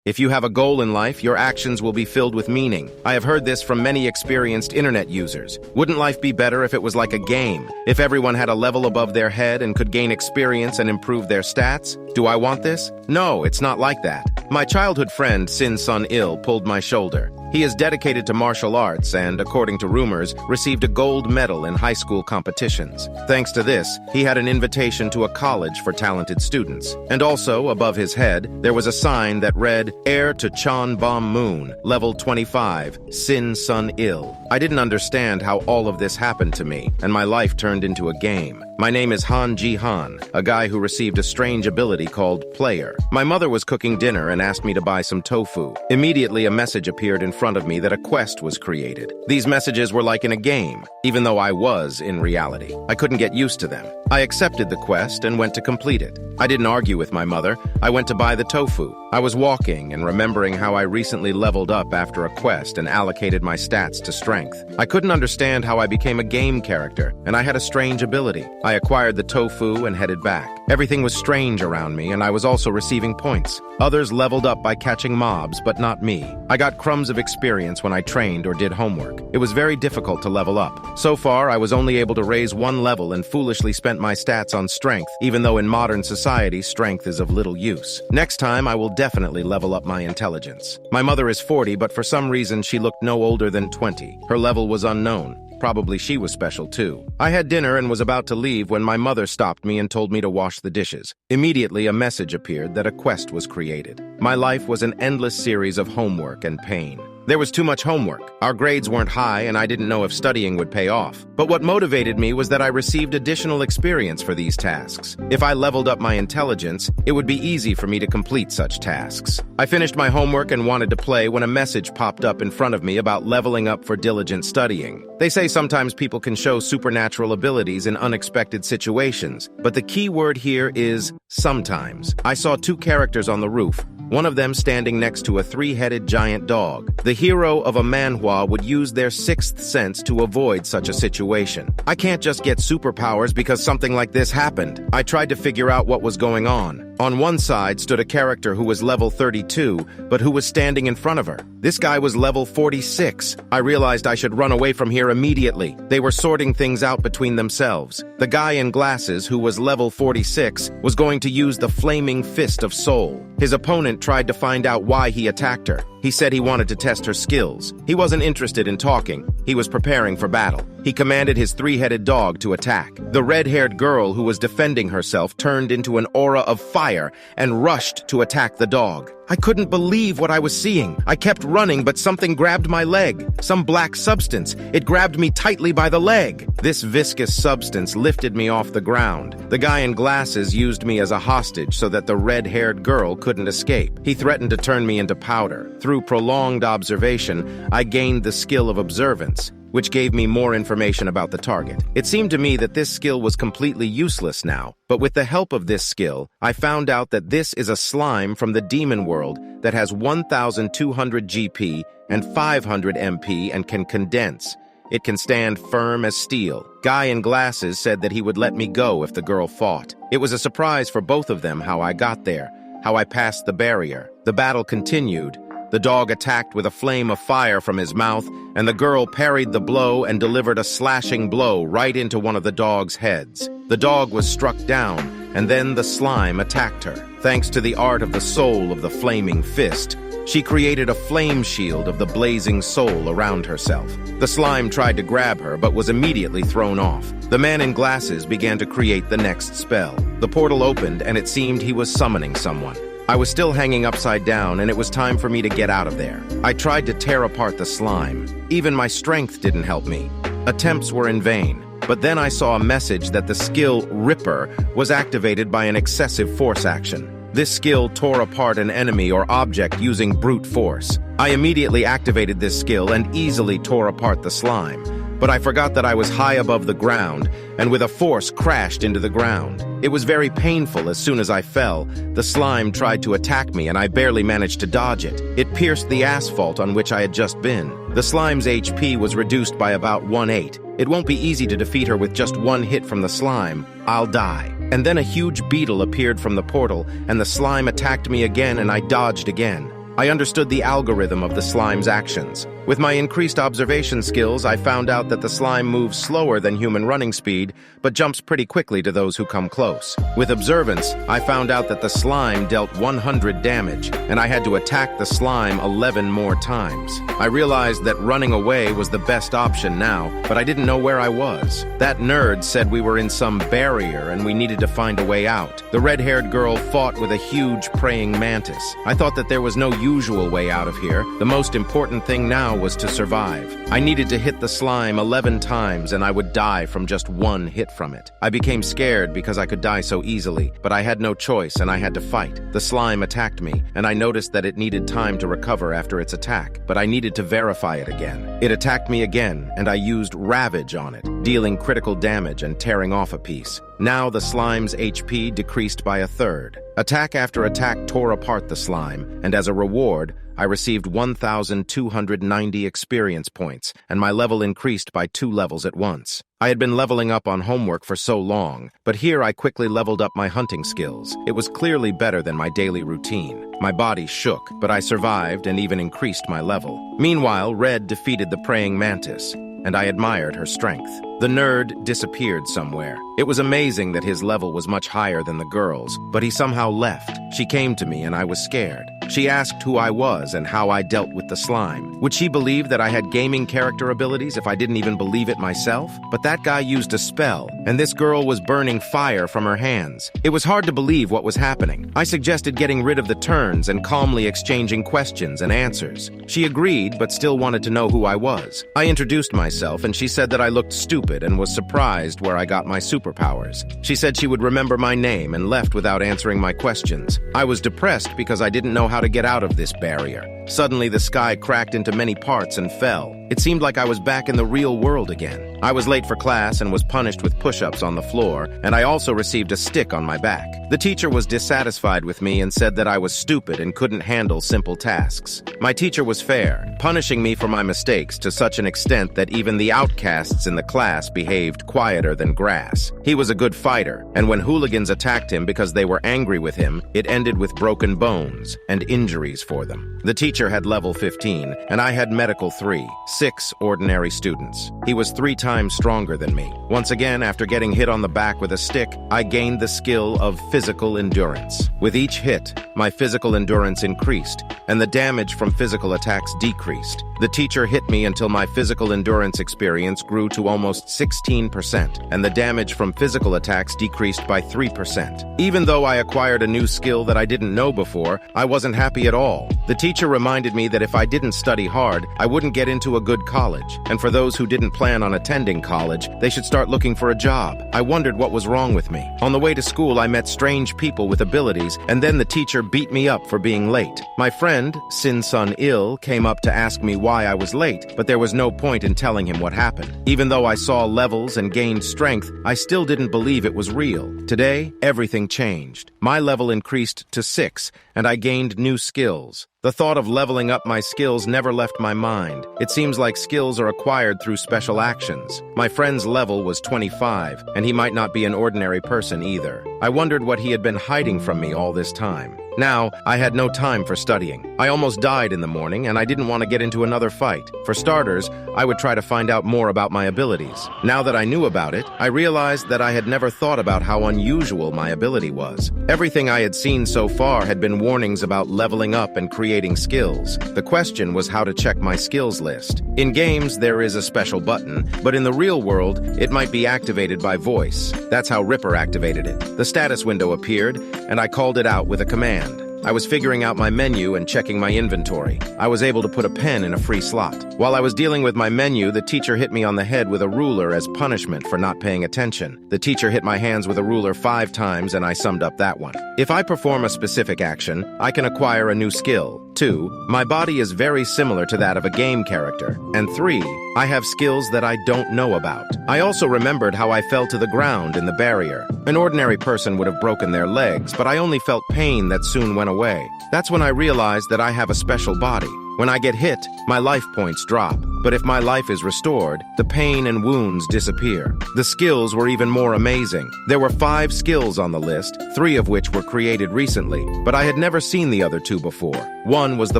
If you have a goal in life, your actions will be filled with meaning. I have heard this from many experienced internet users. Wouldn't life be better if it was like a game? If everyone had a level above their head and could gain experience and improve their stats? Do I want this? No, it's not like that. My childhood friend, Sin Sun Il, pulled my shoulder. He is dedicated to martial arts and, according to rumors, received a gold medal in high school competitions. Thanks to this, he had an invitation to a college for talented students. And also, above his head, there was a sign that read, Heir to Chan Bom Moon, Level 25, Sin Sun Il. I didn't understand how all of this happened to me, and my life turned into a game. My name is Jihan, a guy who received a strange ability called Player. My mother was cooking dinner and asked me to buy some tofu. Immediately, a message appeared in front of me that a quest was created. These messages were like in a game, even though I was in reality. I couldn't get used to them. I accepted the quest and went to complete it. I didn't argue with my mother. I went to buy the tofu. I was walking and remembering how I recently leveled up after a quest and allocated my stats to strength. I couldn't understand how I became a game character, and I had a strange ability. I acquired the tofu and headed back. Everything was strange around me, and I was also receiving points. Others leveled up by catching mobs, but not me. I got crumbs of experience when I trained or did homework. It was very difficult to level up. So far, I was only able to raise one level and foolishly spent my stats on strength, even though in modern society, strength is of little use. Next time, I will definitely level up my intelligence. My mother is 40, but for some reason, she looked no older than 20. Her level was unknown. Probably she was special too. I had dinner and was about to leave when my mother stopped me and told me to wash the dishes. Immediately, a message appeared that a quest was created. My life was an endless series of homework and pain. There was too much homework. Our grades weren't high, and I didn't know if studying would pay off. But what motivated me was that I received additional experience for these tasks. If I leveled up my intelligence, it would be easy for me to complete such tasks. I finished my homework and wanted to play when a message popped up in front of me about leveling up for diligent studying. They say sometimes people can show supernatural abilities in unexpected situations, but the key word here is sometimes. I saw two characters on the roof, one of them standing next to a three-headed giant dog. The hero of a manhwa would use their sixth sense to avoid such a situation. I can't just get superpowers because something like this happened. I tried to figure out what was going on. On one side stood a character who was level 32, but who was standing in front of her. This guy was level 46. I realized I should run away from here immediately. They were sorting things out between themselves. The guy in glasses, who was level 46, was going to use the flaming fist of soul. His opponent tried to find out why he attacked her. He said he wanted to test her skills. He wasn't interested in talking. He was preparing for battle. He commanded his three-headed dog to attack. The red-haired girl who was defending herself turned into an aura of fire and rushed to attack the dog. I couldn't believe what I was seeing. I kept running, but something grabbed my leg. Some black substance. It grabbed me tightly by the leg. This viscous substance lifted me off the ground. The guy in glasses used me as a hostage so that the red-haired girl couldn't escape. He threatened to turn me into powder. Through prolonged observation, I gained the skill of observance, which gave me more information about the target. It seemed to me that this skill was completely useless now, but with the help of this skill, I found out that this is a slime from the demon world that has 1,200 GP and 500 MP and can condense. It can stand firm as steel. Guy in glasses said that he would let me go if the girl fought. It was a surprise for both of them how I got there, how I passed the barrier. The battle continued. The dog attacked with a flame of fire from his mouth, and the girl parried the blow and delivered a slashing blow right into one of the dog's heads. The dog was struck down, and then the slime attacked her. Thanks to the art of the soul of the flaming fist, she created a flame shield of the blazing soul around herself. The slime tried to grab her, but was immediately thrown off. The man in glasses began to create the next spell. The portal opened, and it seemed he was summoning someone. I was still hanging upside down, and it was time for me to get out of there. I tried to tear apart the slime. Even my strength didn't help me. Attempts were in vain. But then I saw a message that the skill Ripper was activated by an excessive force action. This skill tore apart an enemy or object using brute force. I immediately activated this skill and easily tore apart the slime. But I forgot that I was high above the ground, and with a force crashed into the ground. It was very painful as soon as I fell. The slime tried to attack me, and I barely managed to dodge it. It pierced the asphalt on which I had just been. The slime's HP was reduced by about 1/8. It won't be easy to defeat her with just one hit from the slime. I'll die. And then a huge beetle appeared from the portal, and the slime attacked me again, and I dodged again. I understood the algorithm of the slime's actions. With my increased observation skills, I found out that the slime moves slower than human running speed, but jumps pretty quickly to those who come close. With observance, I found out that the slime dealt 100 damage, and I had to attack the slime 11 more times. I realized that running away was the best option now, but I didn't know where I was. That nerd said we were in some barrier and we needed to find a way out. The red-haired girl fought with a huge praying mantis. I thought that there was no usual way out of here. The most important thing now was to survive. I needed to hit the slime 11 times and I would die from just one hit from it. I became scared because I could die so easily, but I had no choice and I had to fight. The slime attacked me, and I noticed that it needed time to recover after its attack, but I needed to verify it again. It attacked me again, and I used Ravage on it, dealing critical damage and tearing off a piece. Now the slime's HP decreased by 1/3. Attack after attack tore apart the slime, and as a reward, I received 1,290 experience points, and my level increased by 2 levels at once. I had been leveling up on homework for so long, but here I quickly leveled up my hunting skills. It was clearly better than my daily routine. My body shook, but I survived and even increased my level. Meanwhile, Red defeated the praying mantis, and I admired her strength. The nerd disappeared somewhere. It was amazing that his level was much higher than the girl's, but he somehow left. She came to me and I was scared. She asked who I was and how I dealt with the slime. Would she believe that I had gaming character abilities if I didn't even believe it myself? But that guy used a spell, and this girl was burning fire from her hands. It was hard to believe what was happening. I suggested getting rid of the turns and calmly exchanging questions and answers. She agreed, but still wanted to know who I was. I introduced myself, and she said that I looked stupid and was surprised where I got my superpowers. She said she would remember my name and left without answering my questions. I was depressed because I didn't know how to get out of this barrier. Suddenly, the sky cracked into many parts and fell. It seemed like I was back in the real world again. I was late for class and was punished with push-ups on the floor, and I also received a stick on my back. The teacher was dissatisfied with me and said that I was stupid and couldn't handle simple tasks. My teacher was fair, punishing me for my mistakes to such an extent that even the outcasts in the class behaved quieter than grass. He was a good fighter, and when hooligans attacked him because they were angry with him, it ended with broken bones and injuries for them. The teacher had level 15, and I had medical 3, 6 ordinary students. He was 3 times stronger than me. Once again, after getting hit on the back with a stick, I gained the skill of physical endurance. With each hit, my physical endurance increased, and the damage from physical attacks decreased. The teacher hit me until my physical endurance experience grew to almost 16%, and the damage from physical attacks decreased by 3%. Even though I acquired a new skill that I didn't know before, I wasn't happy at all. The teacher reminded me that if I didn't study hard, I wouldn't get into a good college. And for those who didn't plan on attending college, they should start looking for a job. I wondered what was wrong with me. On the way to school, I met strange people with abilities, and then the teacher beat me up for being late. My friend, Sin-Sun Il, came up to ask me why I was late, but there was no point in telling him what happened. Even though I saw levels and gained strength, I still didn't believe it was real. Today, everything changed. My level increased to 6, and I gained new skills. The thought of leveling up my skills never left my mind. It seems like skills are acquired through special actions. My friend's level was 25, and he might not be an ordinary person either. I wondered what he had been hiding from me all this time. Now, I had no time for studying. I almost died in the morning, and I didn't want to get into another fight. For starters, I would try to find out more about my abilities. Now that I knew about it, I realized that I had never thought about how unusual my ability was. Everything I had seen so far had been warnings about leveling up and creating skills. The question was how to check my skills list. In games, there is a special button, but in the real world, it might be activated by voice. That's how Ripper activated it. The status window appeared, and I called it out with a command. I was figuring out my menu and checking my inventory. I was able to put a pen in a free slot. While I was dealing with my menu, the teacher hit me on the head with a ruler as punishment for not paying attention. The teacher hit my hands with a ruler 5 times, and I summed up that one. If I perform a specific action, I can acquire a new skill. 2, my body is very similar to that of a game character. And 3, I have skills that I don't know about. I also remembered how I fell to the ground in the barrier. An ordinary person would have broken their legs, but I only felt pain that soon went away. That's when I realized that I have a special body. When I get hit, my life points drop. But if my life is restored, the pain and wounds disappear. The skills were even more amazing. There were 5 skills on the list, 3 of which were created recently, but I had never seen the other 2 before. One was the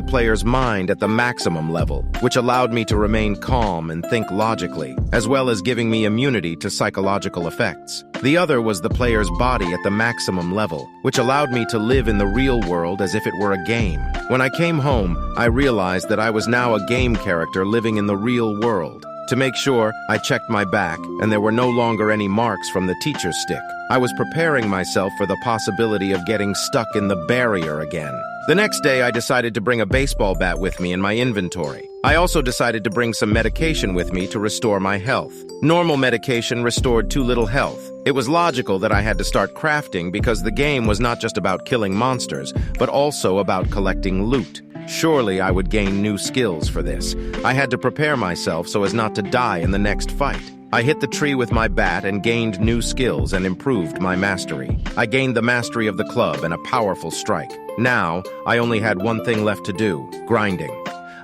player's mind at the maximum level, which allowed me to remain calm and think logically, as well as giving me immunity to psychological effects. The other was the player's body at the maximum level, which allowed me to live in the real world as if it were a game. When I came home, I realized that I was now a game character living in the real world. To make sure, I checked my back, and there were no longer any marks from the teacher's stick. I was preparing myself for the possibility of getting stuck in the barrier again. The next day, I decided to bring a baseball bat with me in my inventory. I also decided to bring some medication with me to restore my health. Normal medication restored too little health. It was logical that I had to start crafting because the game was not just about killing monsters, but also about collecting loot. Surely I would gain new skills for this. I had to prepare myself so as not to die in the next fight. I hit the tree with my bat and gained new skills and improved my mastery. I gained the mastery of the club and a powerful strike. Now, I only had one thing left to do: grinding.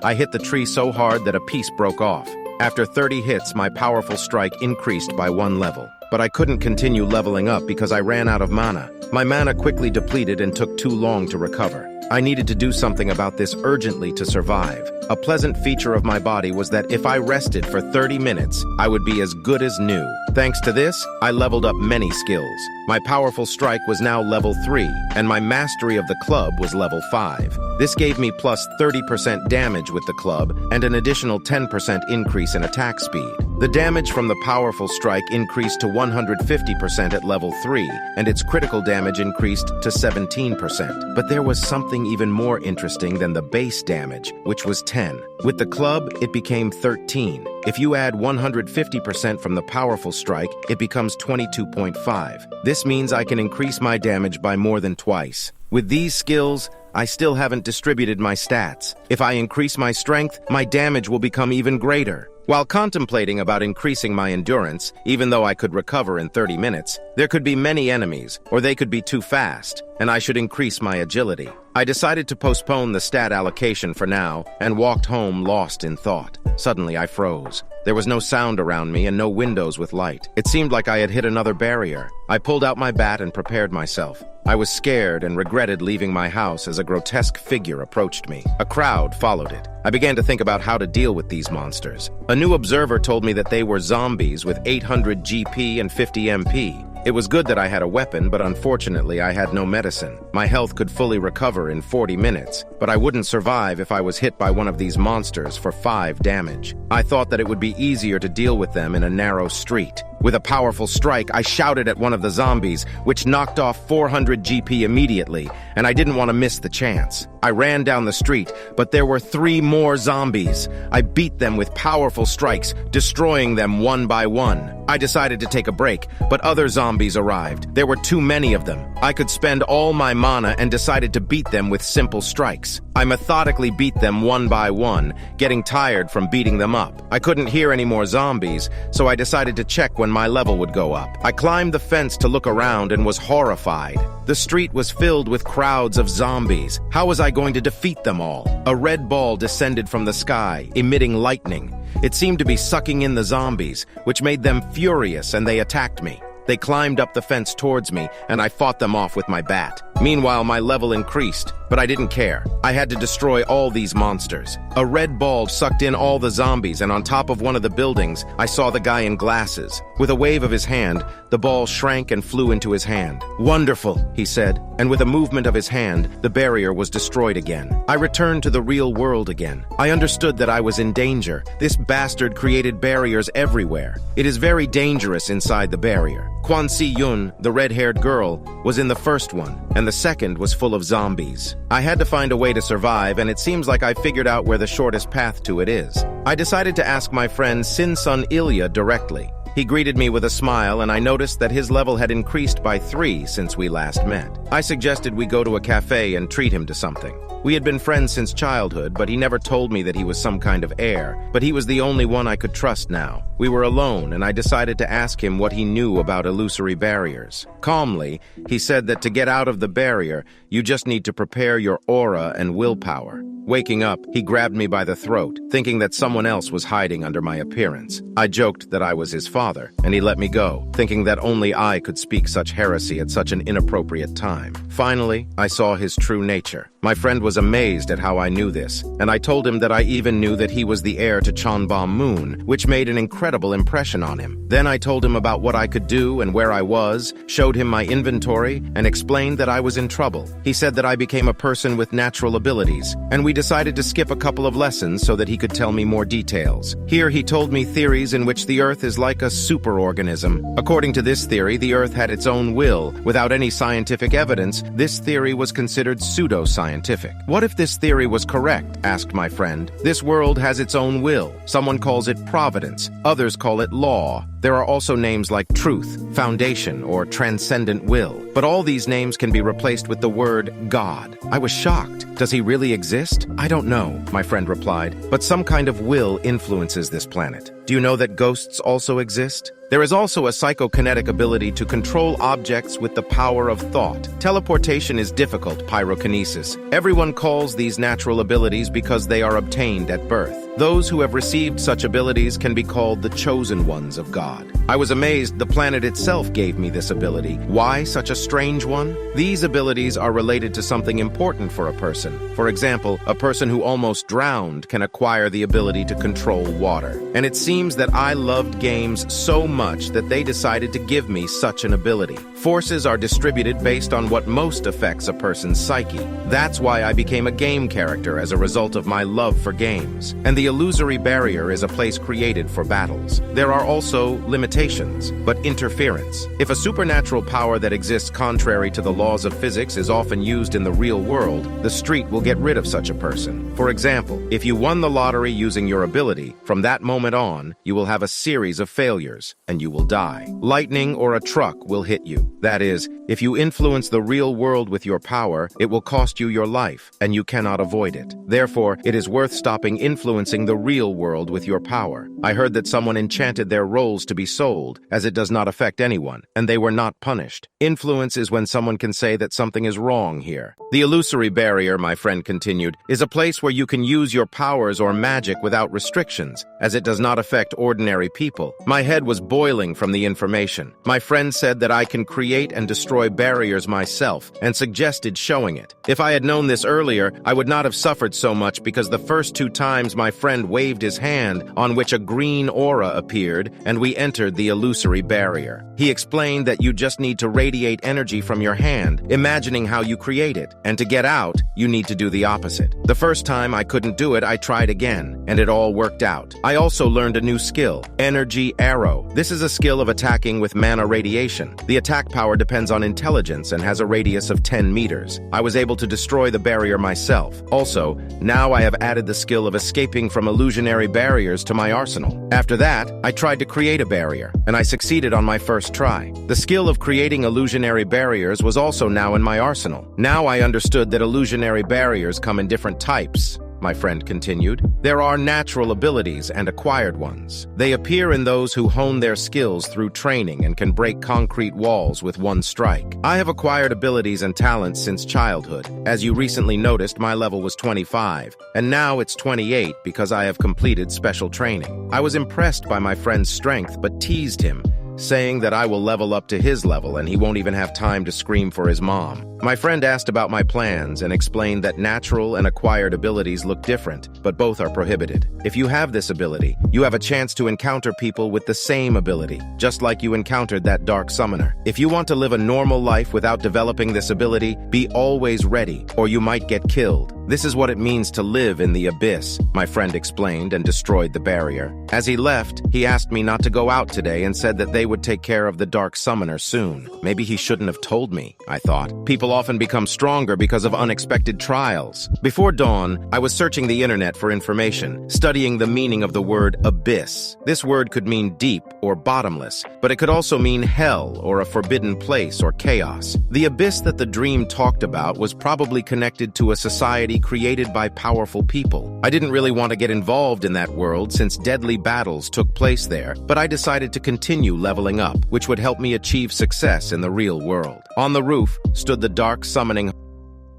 I hit the tree so hard that a piece broke off. After 30 hits, my powerful strike increased by 1 level. But I couldn't continue leveling up because I ran out of mana. My mana quickly depleted and took too long to recover. I needed to do something about this urgently to survive. A pleasant feature of my body was that if I rested for 30 minutes, I would be as good as new. Thanks to this, I leveled up many skills. My powerful strike was now level 3, and my mastery of the club was level 5. This gave me plus 30% damage with the club and an additional 10% increase in attack speed. The damage from the powerful strike increased to 150% at level 3, and its critical damage increased to 17%. But there was something even more interesting than the base damage, which was 10. With the club, it became 13. If you add 150% from the powerful strike, it becomes 22.5. This means I can increase my damage by more than twice. With these skills, I still haven't distributed my stats. If I increase my strength, my damage will become even greater. While contemplating about increasing my endurance, even though I could recover in 30 minutes, there could be many enemies, or they could be too fast, and I should increase my agility. I decided to postpone the stat allocation for now and walked home lost in thought. Suddenly, I froze. There was no sound around me and no windows with light. It seemed like I had hit another barrier. I pulled out my bat and prepared myself. I was scared and regretted leaving my house as a grotesque figure approached me. A crowd followed it. I began to think about how to deal with these monsters. A new observer told me that they were zombies with 800 GP and 50 MP. It was good that I had a weapon, but unfortunately I had no medicine. My health could fully recover in 40 minutes, but I wouldn't survive if I was hit by one of these monsters for 5 damage. I thought that it would be easier to deal with them in a narrow street. With a powerful strike, I shouted at one of the zombies, which knocked off 400 GP immediately, and I didn't want to miss the chance. I ran down the street, but there were 3 more zombies. I beat them with powerful strikes, destroying them one by one. I decided to take a break, but other zombies arrived. There were too many of them. I could spend all my mana and decided to beat them with simple strikes. I methodically beat them one by one, getting tired from beating them up. I couldn't hear any more zombies, so I decided to check when my level would go up. I climbed the fence to look around and was horrified. The street was filled with crowds of zombies. How was I going to defeat them all? A red ball descended from the sky, emitting lightning. It seemed to be sucking in the zombies, which made them furious, and they attacked me. They climbed up the fence towards me, and I fought them off with my bat. Meanwhile, my level increased, but I didn't care. I had to destroy all these monsters. A red ball sucked in all the zombies, and on top of one of the buildings, I saw the guy in glasses. With a wave of his hand, the ball shrank and flew into his hand. "Wonderful," he said, and with a movement of his hand, the barrier was destroyed again. I returned to the real world again. I understood that I was in danger. This bastard created barriers everywhere. It is very dangerous inside the barrier. Kwan Si-yun, the red-haired girl, was in the first one, and the second was full of zombies. I had to find a way to survive, and it seems like I figured out where the shortest path to it is. I decided to ask my friend Sin-sun Ilya directly. He greeted me with a smile, and I noticed that his level had increased by 3 since we last met. I suggested we go to a cafe and treat him to something. We had been friends since childhood, but he never told me that he was some kind of heir. But he was the only one I could trust now. We were alone, and I decided to ask him what he knew about illusory barriers. Calmly, he said that to get out of the barrier, you just need to prepare your aura and willpower. Waking up, he grabbed me by the throat, thinking that someone else was hiding under my appearance. I joked that I was his father, and he let me go, thinking that only I could speak such heresy at such an inappropriate time. Finally, I saw his true nature. My friend was amazed at how I knew this, and I told him that I even knew that he was the heir to Chonba Moon, which made an incredible impression on him. Then I told him about what I could do and where I was, showed him my inventory, and explained that I was in trouble. He said that I became a person with natural abilities, and we decided to skip a couple of lessons so that he could tell me more details. Here he told me theories in which the Earth is like a superorganism. According to this theory, the Earth had its own will. Without any scientific evidence, this theory was considered pseudo-scientific. What if this theory was correct? Asked my friend. This world has its own will. Someone calls it providence. Others call it law. There are also names like truth, foundation, or transcendent will. But all these names can be replaced with the word God. I was shocked. Does he really exist? I don't know, my friend replied, but some kind of will influences this planet. Do you know that ghosts also exist? There is also a psychokinetic ability to control objects with the power of thought. Teleportation is difficult, pyrokinesis. Everyone calls these natural abilities because they are obtained at birth. Those who have received such abilities can be called the chosen ones of God. I was amazed the planet itself gave me this ability. Why such a strange one? These abilities are related to something important for a person. For example, a person who almost drowned can acquire the ability to control water. And it seems that I loved games so much that they decided to give me such an ability. Forces are distributed based on what most affects a person's psyche. That's why I became a game character as a result of my love for games. And the illusory barrier is a place created for battles. There are also limitations, but interference. If a supernatural power that exists contrary to the laws of physics is often used in the real world, the street will get rid of such a person. For example, if you won the lottery using your ability, from that moment on, you will have a series of failures, and you will die. Lightning or a truck will hit you. That is, if you influence the real world with your power, it will cost you your life, and you cannot avoid it. Therefore, it is worth stopping influencing the real world with your power. I heard that someone enchanted their rolls to be sold, as it does not affect anyone, and they were not punished. Influence is when someone can say that something is wrong here. The illusory barrier, my friend continued, is a place where you can use your powers or magic without restrictions, as it does not affect ordinary people. My head was boiling from the information. My friend said that I can create and destroy barriers myself, and suggested showing it. If I had known this earlier, I would not have suffered so much because the first 2 times my friend waved his hand on which a green aura appeared, and we entered the illusory barrier. He explained that you just need to radiate energy from your hand, imagining how you create it, and to get out, you need to do the opposite. The first time I couldn't do it, I tried again, and it all worked out. I also learned a new skill, Energy Arrow. This is a skill of attacking with mana radiation. The attack power depends on intelligence and has a radius of 10 meters. I was able to destroy the barrier myself. Also, now I have added the skill of escaping from illusionary barriers to my arsenal. After that, I tried to create a barrier, and I succeeded on my first try. The skill of creating illusionary barriers was also now in my arsenal. Now I understood that illusionary barriers come in different types. My friend continued. There are natural abilities and acquired ones. They appear in those who hone their skills through training and can break concrete walls with one strike. I have acquired abilities and talents since childhood. As you recently noticed, my level was 25, and now it's 28 because I have completed special training. I was impressed by my friend's strength, but teased him, saying that I will level up to his level and he won't even have time to scream for his mom. My friend asked about my plans and explained that natural and acquired abilities look different, but both are prohibited. If you have this ability, you have a chance to encounter people with the same ability, just like you encountered that dark summoner. If you want to live a normal life without developing this ability, be always ready, or you might get killed. This is what it means to live in the abyss, my friend explained and destroyed the barrier. As he left, he asked me not to go out today and said that they would take care of the Dark Summoner soon. Maybe he shouldn't have told me, I thought. People often become stronger because of unexpected trials. Before dawn, I was searching the internet for information, studying the meaning of the word abyss. This word could mean deep or bottomless, but it could also mean hell or a forbidden place or chaos. The abyss that the dream talked about was probably connected to a society created by powerful people. I didn't really want to get involved in that world since deadly battles took place there, but I decided to continue leveling up, which would help me achieve success in the real world. On the roof stood the dark summoning.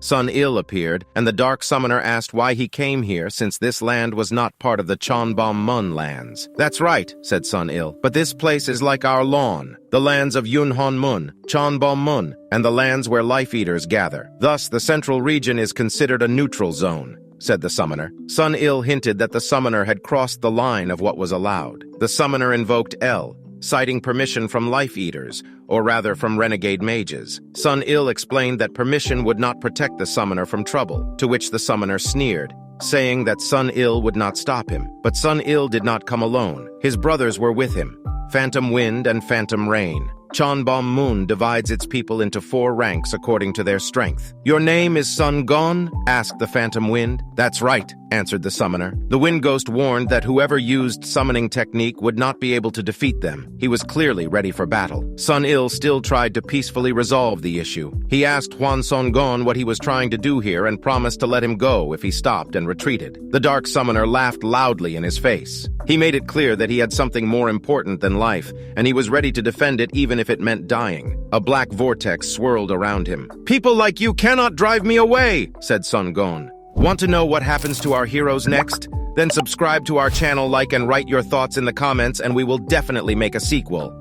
Sun Il appeared, and the Dark Summoner asked why he came here since this land was not part of the Chonbom Mun lands. "That's right," said Sun Il, "but this place is like our lawn, the lands of Yunhon Mun, Chonbom Mun, and the lands where Life Eaters gather. Thus, the central region is considered a neutral zone," said the summoner. Sun Il hinted that the summoner had crossed the line of what was allowed. The summoner invoked El, citing permission from Life Eaters, or rather from renegade mages. Sun Il explained that permission would not protect the summoner from trouble, to which the summoner sneered, saying that Sun Il would not stop him. But Sun Il did not come alone. His brothers were with him, Phantom Wind and Phantom Rain. Chonbom Mun divides its people into 4 ranks according to their strength. "Your name is Sun Gon?" asked the Phantom Wind. "That's right," answered the summoner. The Wind Ghost warned that whoever used summoning technique would not be able to defeat them. He was clearly ready for battle. Sun Il still tried to peacefully resolve the issue. He asked Huan Son Gon what he was trying to do here and promised to let him go if he stopped and retreated. The Dark Summoner laughed loudly in his face. He made it clear that he had something more important than life, and he was ready to defend it even if it meant dying. A black vortex swirled around him. "People like you cannot drive me away," said Sun Gon. Want to know what happens to our heroes next? Then subscribe to our channel, like and write your thoughts in the comments, and we will definitely make a sequel.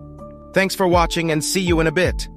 Thanks for watching and see you in a bit.